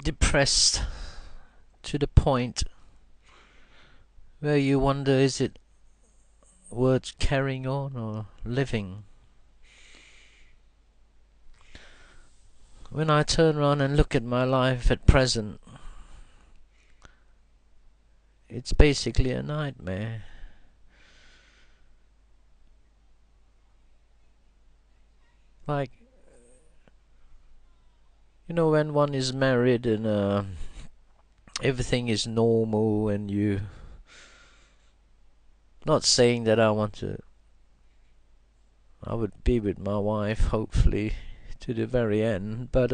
depressed to the point where you wonder, is it worth carrying on or living? When I turn around and look at my life at present, it's basically a nightmare. Like, when one is married and everything is normal, and you... Not saying that I would be with my wife, hopefully, to the very end, but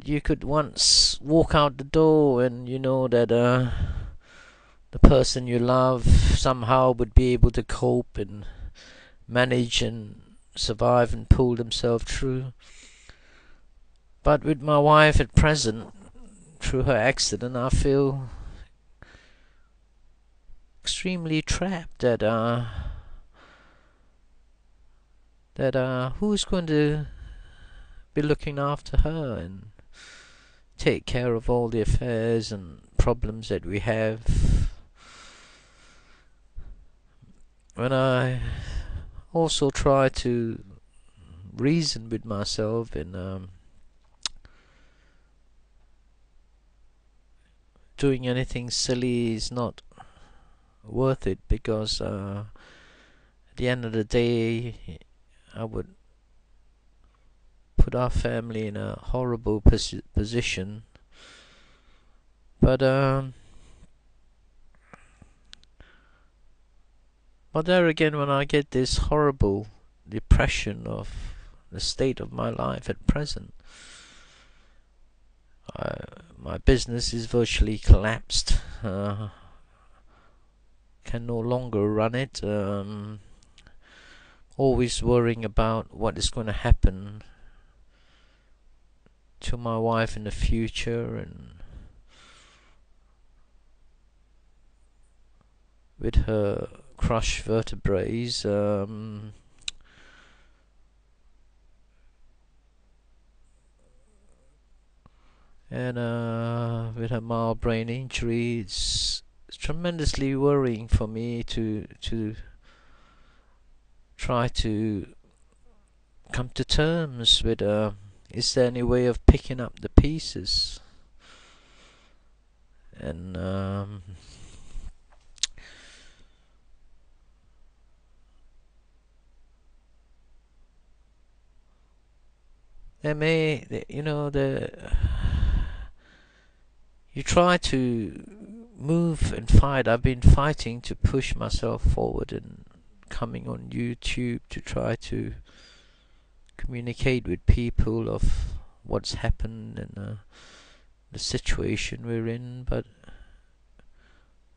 you could once walk out the door and you know that the person you love somehow would be able to cope and manage and survive and pull themselves through. But with my wife at present, through her accident, I feel extremely trapped that who's going to be looking after her and take care of all the affairs and problems that we have. When I also try to reason with myself, and doing anything silly is not worth it, because at the end of the day I would put our family in a horrible position. But there again, when I get this horrible depression of the state of my life at present, my business is virtually collapsed. Can no longer run it. Always worrying about what is going to happen to my wife in the future, and with her crushed vertebrae, and with her mild brain injury, it's tremendously worrying for me to try to come to terms with is there any way of picking up the pieces? And you try to move and fight. I've been fighting to push myself forward and coming on YouTube to try to communicate with people of what's happened and the situation we're in. But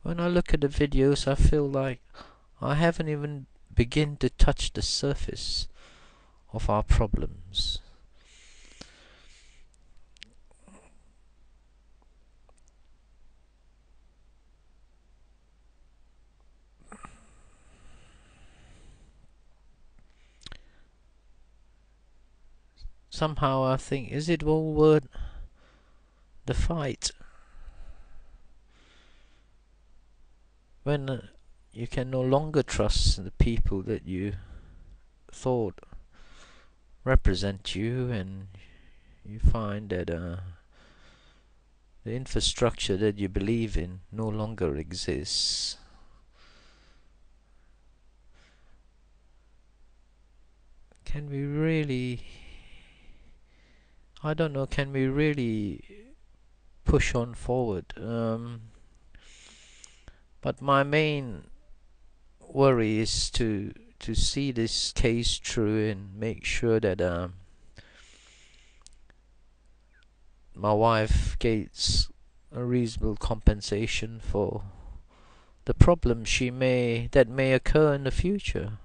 when I look at the videos, I feel like I haven't even begun to touch the surface of our problems. Somehow I think, is it all worth the fight? When you can no longer trust the people that you thought represent you, and you find that the infrastructure that you believe in no longer exists. Can we really... I don't know, can we really push on forward? But my main worry is to see this case through and make sure that my wife gets a reasonable compensation for the problems that may occur in the future.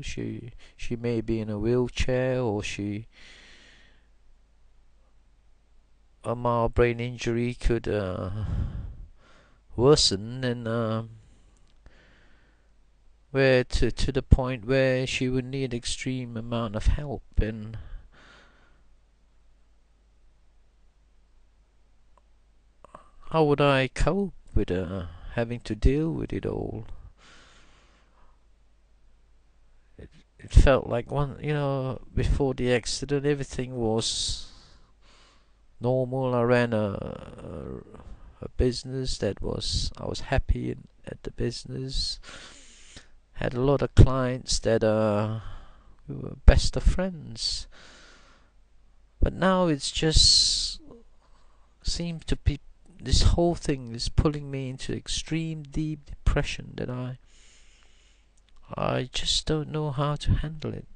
She may be in a wheelchair, or a mild brain injury could worsen, and where to the point where she would need extreme amount of help. And how would I cope with having to deal with it all? It felt like before the accident, everything was normal. I ran a business I was happy at the business. Had a lot of clients that we were best of friends. But now it's just seems to be this whole thing is pulling me into extreme deep depression that I just don't know how to handle it.